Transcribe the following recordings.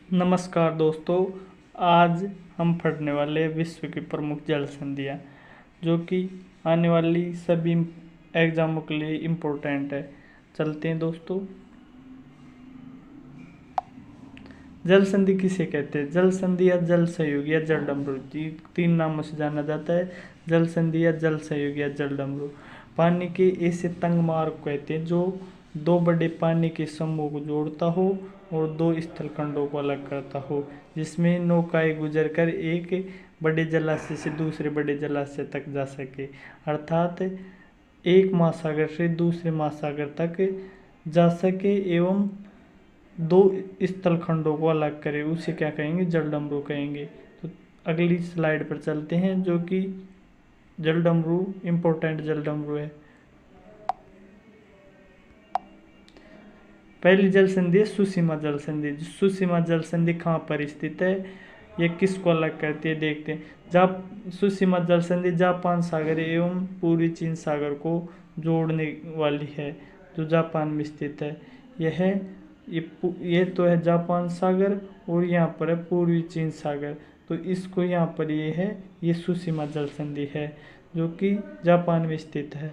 नमस्कार दोस्तों। आज हम पढ़ने वाले विश्व की प्रमुख जल संधियाँ जो कि आने वाली सभी एग्जामों के लिए इम्पोर्टेंट है। चलते हैं दोस्तों। जल संधि किसे कहते हैं? जल संधि या जल सहयोग या जल डमरू, तीन नामों से जाना जाता है। जल संधि या जल सहयोग या जल डमरू पानी के ऐसे तंग मार्ग कहते हैं जो दो बड़े पानी के समूह को जोड़ता हो और दो स्थल खंडों को अलग करता हो, जिसमें नौकाएं गुजरकर एक बड़े जलाशय से दूसरे बड़े जलाशय तक जा सके, अर्थात एक महासागर से दूसरे महासागर तक जा सके एवं दो स्थल खंडों को अलग करे, उसे क्या कहेंगे? जल डमरू कहेंगे। तो अगली स्लाइड पर चलते हैं, जो कि जल डमरू इम्पोर्टेंट जल डमरू है। पहली जल संधि है सुसीमा जल संधि। सुसीमा जल संधि कहाँ पर स्थित है, ये किसको अलग करती है, देखते हैं। जब सुसीमा जल संधि जापान सागर एवं पूर्वी चीन सागर को जोड़ने वाली है, जो जापान में स्थित है। ये तो है जापान सागर और यहाँ पर है पूर्वी चीन सागर, तो इसको यहाँ पर ये सुसीमा जल संधि है जो कि जापान में स्थित है।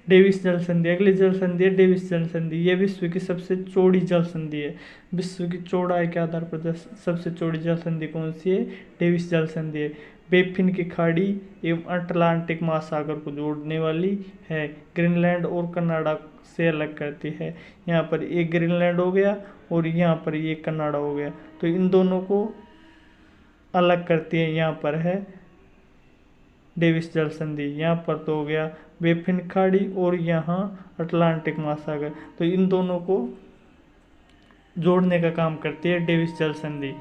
डेविस जल संधि अगली जल संधि है डेविस जल संधि। यह विश्व की सबसे चौड़ी जल संधि है। विश्व की चौड़ाई के आधार पर सबसे चौड़ी जल संधि कौन सी है? डेविस जल संधि है। बेफिन की खाड़ी एवं अटलांटिक महासागर को जोड़ने वाली है। ग्रीनलैंड और कनाडा से अलग करती है। यहाँ पर एक ग्रीनलैंड हो गया और यहाँ पर ये कनाडा हो गया, तो इन दोनों को अलग करती है। यहाँ पर है डेविस जल संधि, यहाँ पर तो हो गया बेफिन खाड़ी और यहाँ अटलांटिक महासागर, तो इन दोनों को जोड़ने का काम करती है डेविस जल संधि।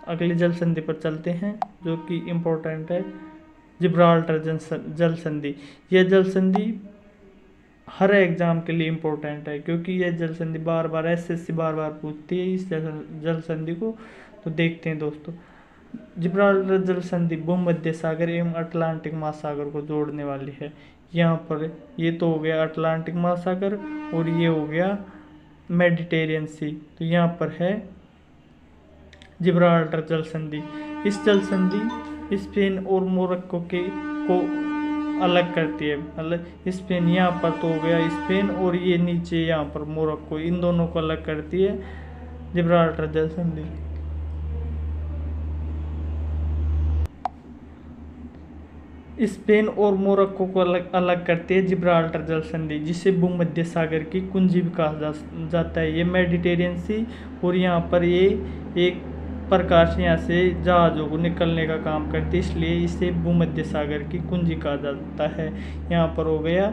अगली जल संधि पर चलते हैं, जो कि इम्पोर्टेंट है जिब्राल्टर जल संधि। यह जल संधि हर एग्जाम के लिए इम्पोर्टेंट है, क्योंकि यह जल संधि बार बार एसएससी बार बार पूछती है इस जल संधि को। तो देखते हैं दोस्तों। जिब्राल्टर जल संधि भूमध्य सागर एवं अटलांटिक महासागर को जोड़ने वाली है। यहाँ पर ये तो हो गया अटलांटिक महासागर और ये हो गया मेडिटेरियन सी, तो यहाँ पर है जिब्राल्टर जल संधि। इस जल संधि स्पेन और मोरक्को को अलग करती है। मतलब स्पेन यहाँ पर तो हो गया स्पेन और ये नीचे यहाँ पर मोरक्को, इन दोनों को अलग करती है जिब्राल्टर जल संधि। स्पेन और मोरक्को को अलग करती है जिब्राल्टर जल संधि, जिसे भूमध्य सागर की कुंजी भी कहा जाता है। ये मेडिटेरियन सी और यहाँ पर ये एक प्रकार से यहाँ से जहाज़ों को निकलने का काम करती है, इसलिए इसे भूमध्य सागर की कुंजी कहा जाता है। यहाँ पर हो गया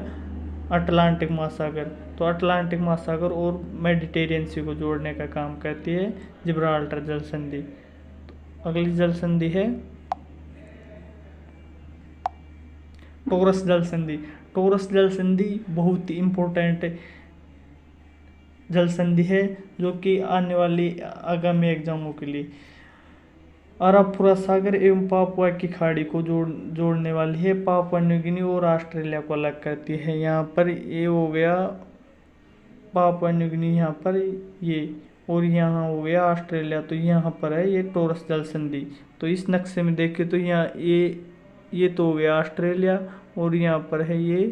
अटलांटिक महासागर, तो अटलांटिक महासागर और मेडिटेरियन सी को जोड़ने का काम करती है जिब्राल्टर जल संधि। अगली जल संधि है टॉरस जल संधि। टॉरस जल संधि बहुत ही इम्पोर्टेंट जल संधि है, जो कि आने वाली आगामी एग्जामों के लिए अरापुरा सागर एवं पापुआ की खाड़ी को जोड़ने वाली है। पापुआ न्यू गिनी और ऑस्ट्रेलिया को अलग करती है। यहाँ पर ये हो गया पापुआ न्यू गिनी, यहाँ पर ये, और यहाँ हो गया ऑस्ट्रेलिया, तो यहाँ पर है ये टॉरस जल संधि। तो इस नक्शे में देखें तो यहाँ ये तो हो गया ऑस्ट्रेलिया और यहाँ पर है ये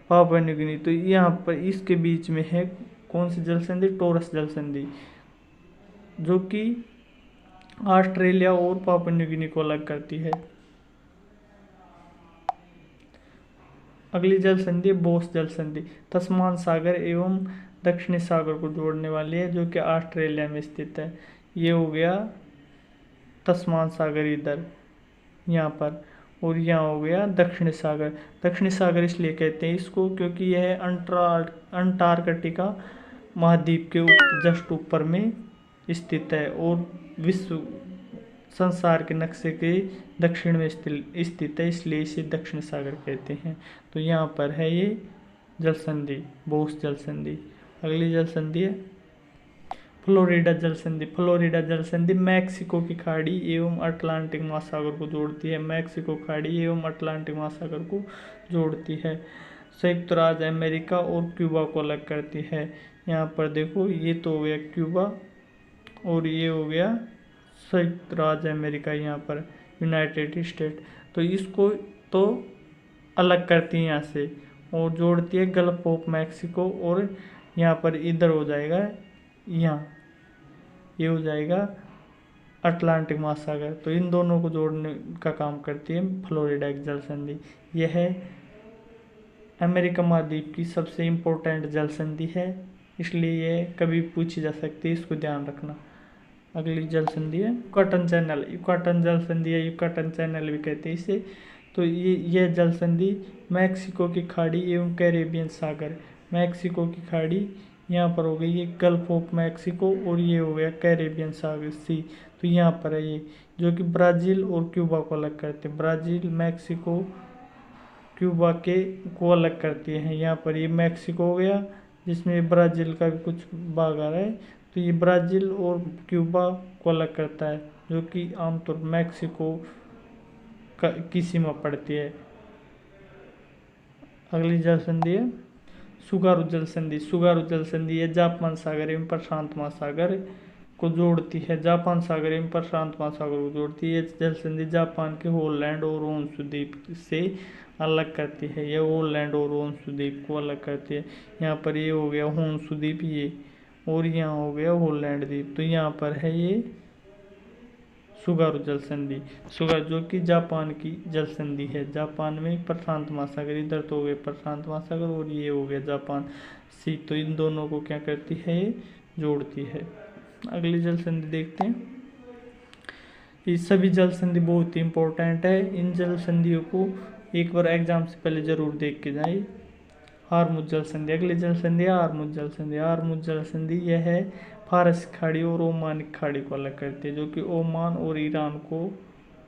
पापुआ न्यू गिनी, तो यहाँ पर इसके बीच में है कौन सी जल संधि? टॉरस जल संधि, जो कि ऑस्ट्रेलिया और पापुआ न्यू गिनी को अलग करती है। अगली जल संधि बोस जल संधि। तस्मान सागर एवं दक्षिणी सागर को जोड़ने वाली है, जो कि ऑस्ट्रेलिया में स्थित है। ये हो गया तस्मान सागर इधर यहाँ पर, और यहाँ हो गया दक्षिणी सागर। दक्षिणी सागर इसलिए कहते हैं इसको क्योंकि यह अंटार्कटिका महाद्वीप के जस्ट ऊपर में स्थित है और विश्व संसार के नक्शे के दक्षिण में स्थित है, इसलिए इसे दक्षिण सागर कहते हैं। तो यहाँ पर है ये जल संधि बोस जल संधि। अगली जल संधि है फ्लोरिडा जल संधि। फ्लोरिडा जल संधि मैक्सिको की खाड़ी एवं अटलांटिक महासागर को जोड़ती है। मैक्सिको खाड़ी एवं अटलांटिक महासागर को जोड़ती है। संयुक्त राज्य अमेरिका और क्यूबा को अलग करती है। यहाँ पर देखो ये तो हो गया क्यूबा और ये हो गया संयुक्त राज्य अमेरिका, यहाँ पर यूनाइटेड स्टेट। तो इसको तो अलग करती है यहाँ से और जोड़ती है गल्फ ऑफ मैक्सिको, और यहाँ पर इधर हो जाएगा, यहाँ ये हो जाएगा अटलांटिक महासागर। तो इन दोनों को जोड़ने का काम करती है फ्लोरिडा की जल संधि। यह है अमेरिका महाद्वीप की सबसे इम्पोर्टेंट जल संधि है, इसलिए ये कभी पूछी जा सकती है, इसको ध्यान रखना। अगली जल संधि है युकाटन चैनल। युकाटन जल संधि है, युकाटन चैनल भी कहते हैं इसे। तो ये जल संधि मैक्सिको की खाड़ी एवं कैरेबियन सागर, मैक्सिको की खाड़ी यहाँ पर हो गई ये गल्फ ऑफ मैक्सिको, और ये हो गया कैरेबियन सागर सी। तो यहाँ पर है ये, जो कि ब्राज़ील और क्यूबा को अलग करते हैं। ब्राज़ील मैक्सिको क्यूबा को अलग करती है। यहाँ पर ये मैक्सिको हो गया, जिसमें ब्राज़ील का भी कुछ भाग आ रहा है। तो ये ब्राज़ील और क्यूबा को अलग करता है, जो कि आमतौर पर मैक्सिको की सीमा पड़ती है। अगली जल संधि है सुगारू जल संधि। सुगारू जल संधि है जापान सागर एवं प्रशांत महासागर को जोड़ती है। जापान सागर एवं प्रशांत महासागर को जोड़ती है। जल संधि जापान के होलैंड और होन्शु द्वीप से अलग करती है। यह होलैंड और होन्शु द्वीप को अलग करती है। यहाँ पर ये हो गया होन्शु द्वीप ये, और यहाँ हो गया होलैंड द्वीप। तो यहाँ पर है ये सुगारू जल संधि। सुगारू जो कि जापान की जल संधि है। जापान में प्रशांत महासागर, इधर तो हो गए प्रशांत महासागर, और ये हो गया जापान सी। तो इन दोनों को क्या करती है, ये जोड़ती है। अगली जल संधि देखते हैं। ये सभी जल संधि बहुत ही इंपॉर्टेंट है। इन जल संधियों को एक बार एग्जाम से पहले जरूर देख के जाए। हार्मुज जल संधि। अगली जल संधि है हार्मुज जल संधि। हार्मुज जल संधि यह है फारस खाड़ी और ओमान की खाड़ी को अलग करती है, जो कि ओमान और ईरान को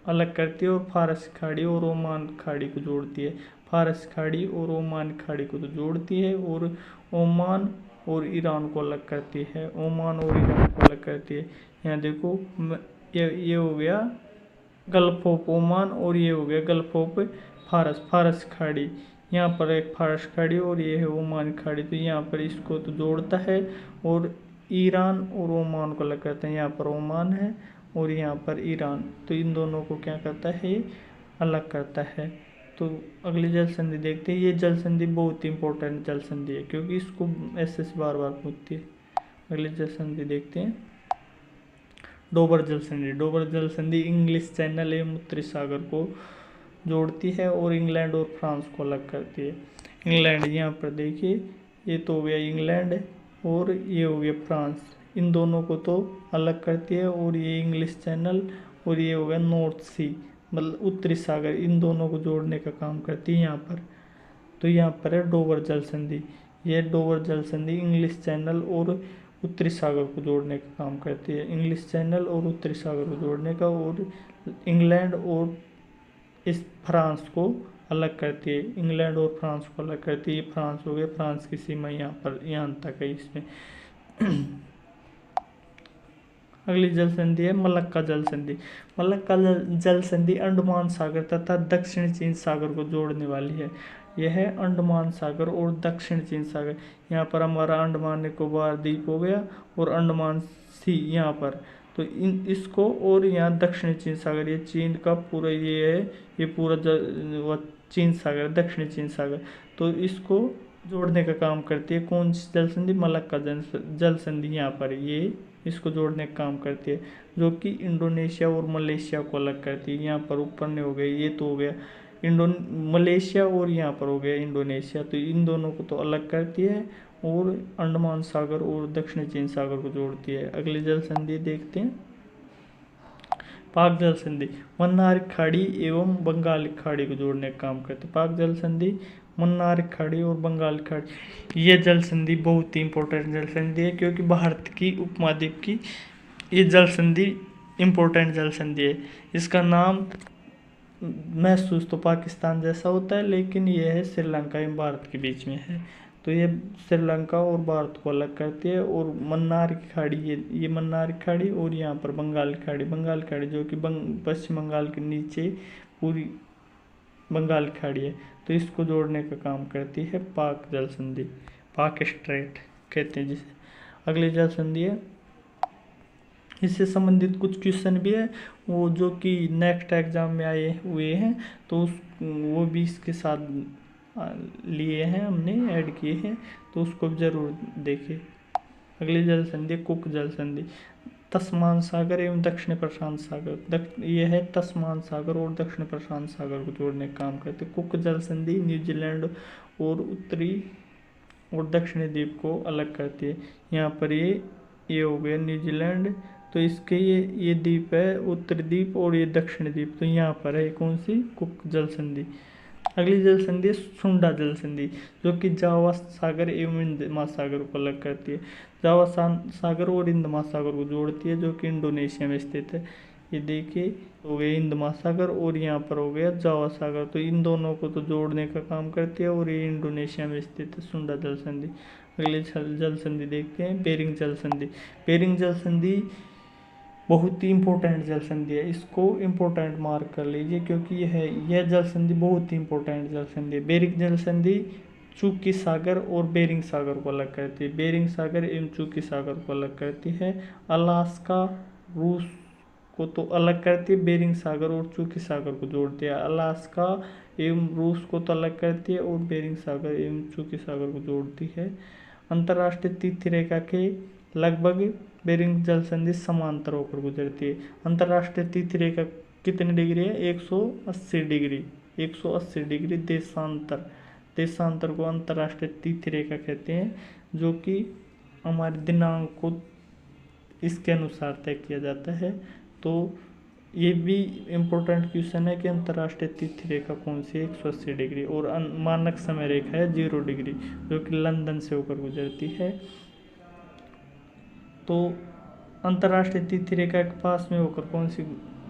अलग करती है, और फारस खाड़ी और ओमान खाड़ी को जोड़ती है। फारस खाड़ी और ओमान खाड़ी को तो जोड़ती है, और ओमान और ईरान को अलग करती है। ओमान और ईरान को अलग करती है। यहाँ देखो ये हो गया गल्फ ऑफ ओमान, और ये हो गया गल्फ ऑफ फारस। फारस खाड़ी, यहाँ पर एक फारस खाड़ी और ये है ओमान खाड़ी। तो यहाँ पर इसको तो जोड़ता है, और ईरान और ओमान को अलग करते हैं। यहाँ पर ओमान है और यहाँ पर ईरान। तो इन दोनों को क्या करता है, ये अलग करता है। तो अगली जल संधि देखते हैं। ये जल संधि बहुत ही इंपॉर्टेंट जल संधि है, क्योंकि इसको एसएससी बार बार पूछती है। अगली जल संधि देखते हैं डोबर जल संधि। डोबर जल संधि इंग्लिश चैनल एवं उत्तरी सागर को जोड़ती है, और इंग्लैंड और फ्रांस को अलग करती है। इंग्लैंड, यहाँ पर देखिए ये तो हो गया इंग्लैंड, और ये हो गया फ्रांस। इन दोनों को तो अलग करती है, और ये इंग्लिश चैनल और ये हो गया नॉर्थ सी, मतलब उत्तरी सागर, इन दोनों को जोड़ने का काम करती है यहाँ पर। तो यहाँ पर है डोबर जल संधि। यह डोबर जल संधि इंग्लिश चैनल और उत्तरी सागर को जोड़ने का काम करती है। इंग्लिश चैनल और उत्तरी सागर को जोड़ने का, और इंग्लैंड और इस फ्रांस को अलग करती है। इंग्लैंड और फ्रांस को अलग करती है। फ्रांस हो गया, फ्रांस की सीमा यहाँ पर यहाँ तक है इसमें। अगली जल संधि है मलक्का जल संधि। मलक्का जल संधि अंडमान सागर तथा दक्षिण चीन सागर को जोड़ने वाली है। यह है अंडमान सागर और दक्षिण चीन सागर। यहाँ पर हमारा अंडमान निकोबार द्वीप हो गया, और अंडमान सी यहाँ पर। तो इसको, और यहाँ दक्षिण चीन सागर, ये चीन का पूरा ये है, ये पूरा चीन सागर, दक्षिणी चीन सागर। तो इसको जोड़ने का काम करती है कौन सी जल संधि, मलक्का जल संधि। यहाँ पर ये इसको जोड़ने का काम करती है, जो कि इंडोनेशिया और मलेशिया को अलग करती है। यहाँ पर ऊपर ने हो गया, ये तो हो गया मलेशिया, और यहाँ पर हो गया इंडोनेशिया। तो इन दोनों को तो अलग करती है, और अंडमान सागर और दक्षिणी चीन सागर को जोड़ती है। अगली जल संधि देखते हैं पाक जल संधि। मन्नार खाड़ी एवं बंगाल खाड़ी को जोड़ने का काम करती है। पाक जल संधि मन्नार खाड़ी और बंगाल खाड़ी, ये जल संधि बहुत ही इंपॉर्टेंट जल संधि है, क्योंकि भारत की उपमहाद्वीप की ये जल संधि इंपॉर्टेंट जल संधि है। इसका नाम महसूस तो पाकिस्तान जैसा होता है, लेकिन यह है श्रीलंका एवं भारत के बीच में है। तो ये श्रीलंका और भारत को अलग करती है। और मन्नार की खाड़ी, ये मन्नार की खाड़ी, और यहाँ पर बंगाल की खाड़ी। बंगाल की खाड़ी जो कि पश्चिम बंगाल के नीचे पूरी बंगाल की खाड़ी है। तो इसको जोड़ने का काम करती है पाक जल संधि, पाक स्ट्रेट कहते हैं जिसे। अगली जल संधि है इससे संबंधित कुछ क्वेश्चन भी है वो जो कि नेक्स्ट एग्जाम में आए हुए हैं, तो वो भी इसके साथ लिए हैं, हमने ऐड किए हैं, तो उसको ज़रूर देखें। अगली जल संधि कुक जल संधि। तस्मान सागर एवं दक्षिण प्रशांत सागर, यह है तस्मान सागर और दक्षिण प्रशांत सागर को जोड़ने का काम करते। कुक जल संधि न्यूजीलैंड और उत्तरी और दक्षिणी द्वीप को अलग करती है। यहाँ पर ये हो गया न्यूजीलैंड, तो इसके ये द्वीप है उत्तरी द्वीप और ये दक्षिणी द्वीप, तो यहाँ पर है कौन सी, कुक जल संधि। अगली जल संधि सुंडा जल संधि, जो कि जावा सागर एवं हिंद महासागर को अलग करती है। जावा सागर और हिंद महासागर को जोड़ती है, जो कि इंडोनेशिया में स्थित है। ये देखिए हो गया हिंद महासागर और यहाँ पर हो गया जावा सागर, तो इन दोनों को तो जोड़ने का काम करती है और ये इंडोनेशिया में स्थित है सुंडा जल संधि। अगली जल संधि देखते हैं बेरिंग जल संधि। बेरिंग जल संधि बहुत ही इंपॉर्टेंट जल संधि है, इसको इंपॉर्टेंट मार्क कर लीजिए क्योंकि यह जल संधि बहुत ही इंपॉर्टेंट जल संधि है। बेरिंग जल संधि चुकी सागर और बेरिंग सागर को अलग करती है। बेरिंग सागर एवं चुकी सागर को अलग करती है। अलास्का रूस को तो अलग करती है, बेरिंग सागर और चुकी सागर को जोड़ती है। अलास्का एवं रूस को तो अलग करती है और बेरिंग सागर एवं चुकी सागर को जोड़ती है। अंतर्राष्ट्रीय तिथि रेखा के लगभग बेरिंग जल संधि समांतर होकर गुजरती है। अंतर्राष्ट्रीय तिथि रेखा कितने डिग्री है, 180 डिग्री, 180 डिग्री देशांतर को अंतर्राष्ट्रीय तिथि रेखा कहते हैं, जो कि हमारे दिनांक को इसके अनुसार तय किया जाता है। तो ये भी इम्पोर्टेंट क्वेश्चन है कि अंतर्राष्ट्रीय तिथि रेखा कौन सी है, 180 डिग्री, और मानक समय रेखा है 0 डिग्री, जो कि लंदन से होकर गुजरती है। तो अंतर्राष्ट्रीय तिथि रेखा के पास में होकर कौन सी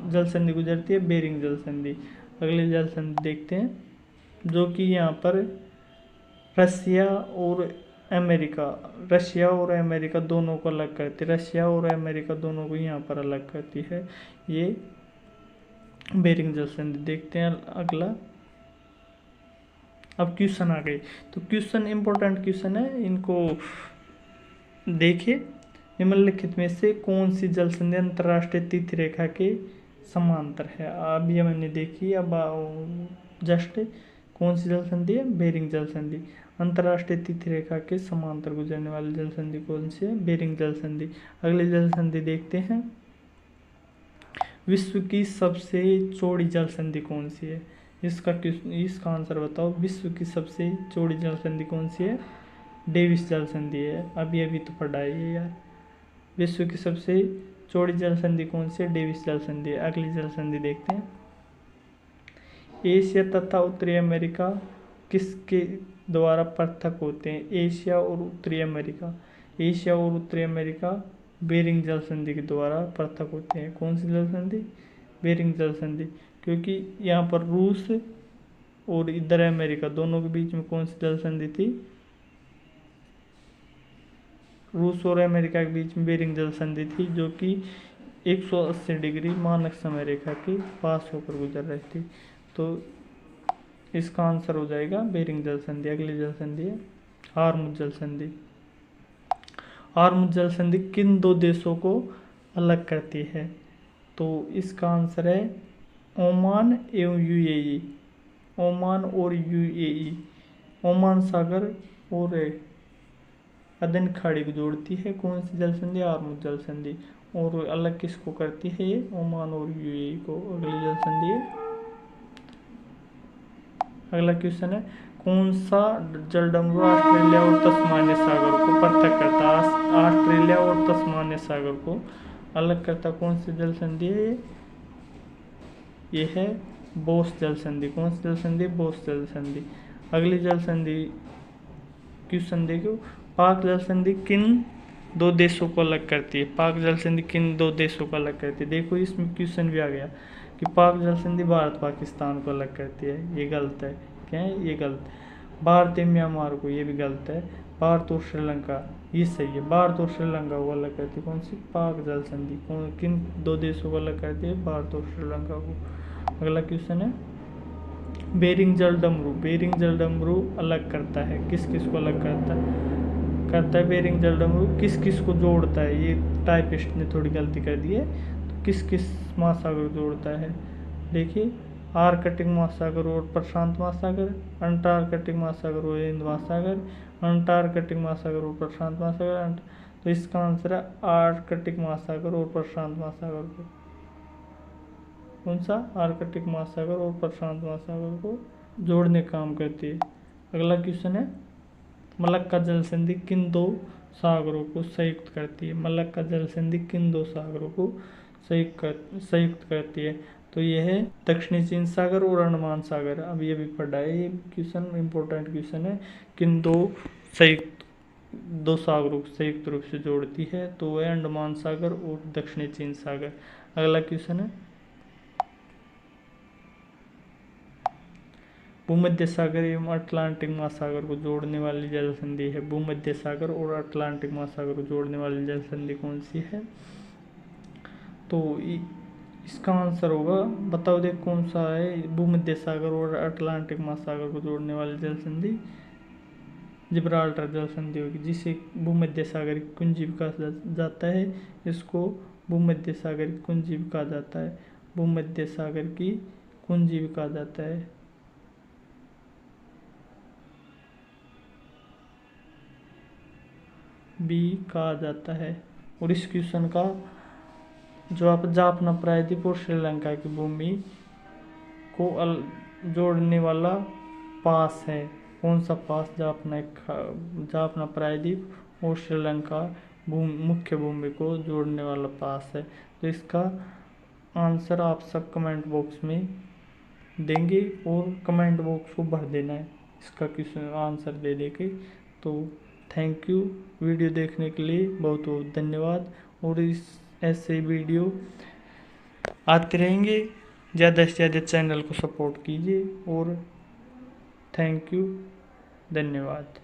जल संधि गुजरती है, बेरिंग जल संधि। अगली जल संधि देखते हैं, जो कि यहाँ पर रशिया और अमेरिका दोनों को अलग करती है। रशिया और अमेरिका दोनों को यहाँ पर अलग करती है ये बेरिंग जल संधि। देखते हैं अगला। अब क्वेश्चन आ गए, तो क्वेश्चन इंपॉर्टेंट क्वेश्चन है, इनको देखिए। निम्नलिखित में से कौन सी जल संधि अंतर्राष्ट्रीय तिथि रेखा के समांतर है। अभी हमने देखी, अब जस्ट कौन सी जल संधि है, बेरिंग जल संधि। अंतर्राष्ट्रीय तिथि रेखा के समांतर गुजरने वाली जल संधि कौन सी है, बेरिंग जल संधि। अगली जल संधि देखते हैं, विश्व की सबसे चौड़ी जल संधि कौन सी है। इसका आंसर बताओ, विश्व की सबसे चौड़ी जल संधि कौन सी है, डेविस जल संधि है। अभी तो पढ़ा है यार। विश्व की सबसे चौड़ी जल संधि कौन सी है, डेविस जल संधि है। अगली जल संधि देखते हैं, एशिया तथा उत्तरी अमेरिका किसके द्वारा पृथक होते हैं। एशिया और उत्तरी अमेरिका बेरिंग जल संधि के द्वारा पृथक होते हैं। कौन सी जल संधि, बेरिंग जल संधि, क्योंकि यहाँ पर रूस और इधर अमेरिका दोनों के बीच में कौन सी जल संधि थी, रूस और अमेरिका के बीच में बेरिंग जल संधि थी, जो कि 180 डिग्री मानक समय रेखा के पास होकर गुजर रही थी। तो इसका आंसर हो जाएगा बेरिंग जल संधि। अगली जल संधि है हॉर्मुज़ जल संधि। हॉर्मुज़ जल संधि किन दो देशों को अलग करती है, तो इसका आंसर है ओमान एवं यूएई। ओमान और यूएई, ओमान सागर और अदन खाड़ी को जोड़ती है कौन सी जल संधि, हॉर्मुज़ जल संधि, और अलग किसको करती है ये, ओमान और यूएई को। अगली जल संधि है, अगला क्वेश्चन है, कौन सा जलडमरू ऑस्ट्रेलिया और तस्मानिया सागर को पृथक करता है। ऑस्ट्रेलिया और तस्मानिया सागर को अलग करता कौन सी जल संधि है, ये है बोस जल संधि। कौन सी जल संधि, बोस जल संधि। अगली जल संधि क्वेश्चन देखो, पाक जल संधि किन दो देशों को अलग करती है। पाक जल संधि किन दो देशों को अलग करती है। देखो इसमें क्वेश्चन भी आ गया कि पाक जल संधि भारत पाकिस्तान को अलग करती है, ये गलत है। क्या है, ये गलत। भारत म्यांमार को, ये भी गलत है। भारत और श्रीलंका, ये सही है। भारत और श्रीलंका को अलग करती है कौन सी, पाक जल संधि। किन दो देशों को अलग करती है, भारत और श्रीलंका को। अगला क्वेश्चन है, बेरिंग जल डमरू। बेरिंग जल डमरू अलग करता है, किस किस को अलग करता है, करता है बेरिंग जल डमरू, किस किस को जोड़ता है, ये टाइपिस्ट ने थोड़ी गलती कर दी है, तो किस किस महासागर जोड़ता है। देखिए आर्कटिक महासागर और प्रशांत महासागर, अंटार्कटिक महासागर और हिंद महासागर, अंटार्कटिक महासागर और प्रशांत महासागर। तो इसका आंसर है आर्कटिक महासागर और प्रशांत महासागर को। कौन सा? आर्कटिक महासागर और प्रशांत महासागर को जोड़ने का काम करती है। अगला क्वेश्चन है मलक्का जल संधि किन दो सागरों को संयुक्त करती है? मलक्का जल संधि किन दो सागरों को संयुक्त करती है? तो ये है दक्षिणी चीन सागर और अंडमान सागर। अब ये भी पढ़ा है, ये क्वेश्चन इंपॉर्टेंट क्वेश्चन है। किन दो सागरों को संयुक्त रूप से जोड़ती है? तो वह अंडमान सागर और दक्षिणी चीन सागर। अगला क्वेश्चन है भूमध्य सागर एवं अटलांटिक महासागर को जोड़ने वाली जल संधि है। भूमध्य सागर और अटलांटिक महासागर को जोड़ने वाली जल संधि कौन सी है? तो इसका आंसर होगा, बताओ देख कौन सा है भूमध्य सागर और अटलांटिक महासागर को जोड़ने वाली जल संधि? जिब्राल्टर जल संधि होगी, जिसे भूमध्य सागर की कुंजी भी कहा जाता है। इसको भूमध्य सागर की कुंजी भी कहा जाता है। भूमध्य सागर की कुंजी भी कहा जाता है। भी कहा जाता है। और इस क्वेश्चन का जवाब जाफना प्रायद्वीप और श्रीलंका की भूमि को जोड़ने वाला पास है। कौन सा पास? जाफना प्रायद्वीप और श्रीलंका मुख्य भूमि को जोड़ने वाला पास है। तो इसका आंसर आप सब कमेंट बॉक्स में देंगे और कमेंट बॉक्स को भर देना है इसका क्वेश्चन आंसर दे देके। तो थैंक यू, वीडियो देखने के लिए बहुत बहुत धन्यवाद। और ऐसे वीडियो आते रहेंगे, ज़्यादा से ज़्यादा चैनल को सपोर्ट कीजिए। और थैंक यू, धन्यवाद।